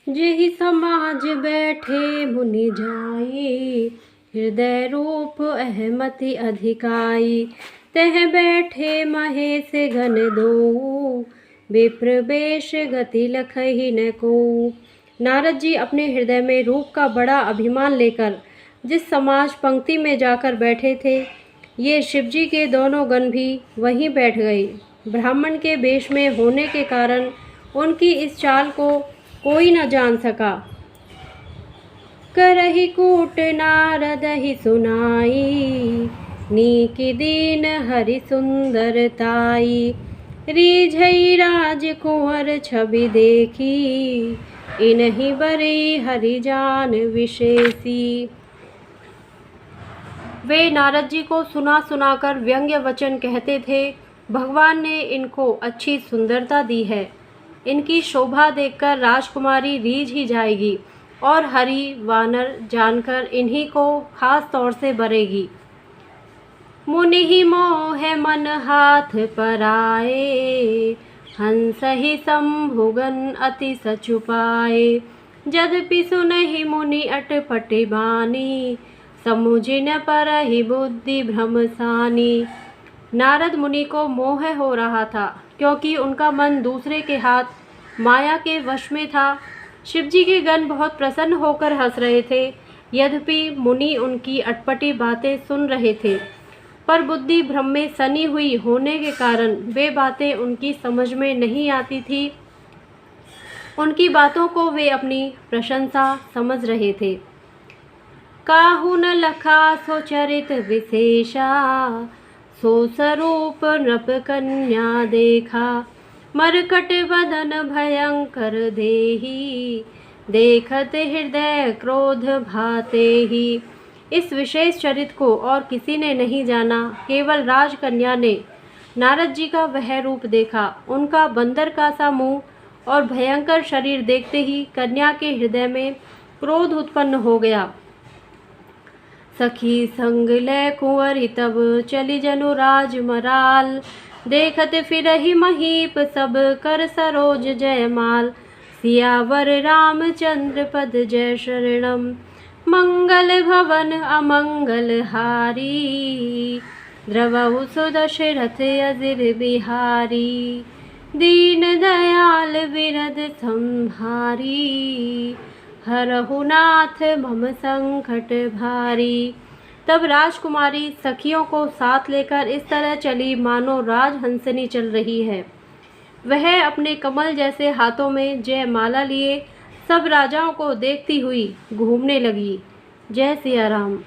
जेहि समाज बैठे मुनि जाई, हृदय रूप अहमति अधिकाई। तह बैठे महेश घन दो, विप्र वेश गति लखहि न को। नारद जी अपने हृदय में रूप का बड़ा अभिमान लेकर जिस समाज पंक्ति में जाकर बैठे थे, ये शिवजी के दोनों गण भी वहीं बैठ गए। ब्राह्मण के वेश में होने के कारण उनकी इस चाल को कोई न जान सका। करहि कूट नारद ही सुनाई, नीकी दीन हरि सुंदरताई। रीझई राज कुंवर छवि देखी, इनहि बरी हरि जान विशेषी। वे नारद जी को सुना सुनाकर व्यंग्य वचन कहते थे। भगवान ने इनको अच्छी सुंदरता दी है, इनकी शोभा देखकर राजकुमारी रीझ ही जाएगी और हरि वानर जानकर इन्हीं को खास तौर से बरेगी। मुनि ही मोह मन हाथ पराए, हंस ही शंभुगन अति सचुपाए। यद्यपि सुनहि मुनि अटपटि बानी, समुझि न परहि बुद्धि भ्रम सानी। नारद मुनि को मोह हो रहा था, क्योंकि उनका मन दूसरे के हाथ माया के वश में था। शिवजी के गण बहुत प्रसन्न होकर हंस रहे थे। यद्यपि मुनि उनकी अटपटी बातें सुन रहे थे, पर बुद्धि भ्रम में सनी हुई होने के कारण वे बातें उनकी समझ में नहीं आती थी। उनकी बातों को वे अपनी प्रशंसा समझ रहे थे। काहू न लखा सो चरित विशेषा, सो स्वरूप नृप कन्या देखा। मरकट बदन भयंकर देही, देखत हृदय क्रोध भाते ही। इस विशेष चरित्र को और किसी ने नहीं जाना, केवल राजकन्या ने। नारद जी का वह रूप देखा। उनका बंदर का सा मुंह और भयंकर शरीर देखते ही कन्या के हृदय में क्रोध उत्पन्न हो गया। सखी संग लै कुंवरी तब चली जनु राज मराल। देखत फिरहि महीप सब कर सरोज जयमाल। सियावर रामचंद्र पद जय शरणम, मंगल भवन अमंगल हारी। द्रवहु सुदशरथ अजिर बिहारी, दीन दयाल बिरद संहारी। हरहु नाथ मम संकट भारी। तब राजकुमारी सखियों को साथ लेकर इस तरह चली मानो राजहंसनी चल रही है। वह अपने कमल जैसे हाथों में जयमाला लिए सब राजाओं को देखती हुई घूमने लगी। जय सिया राम।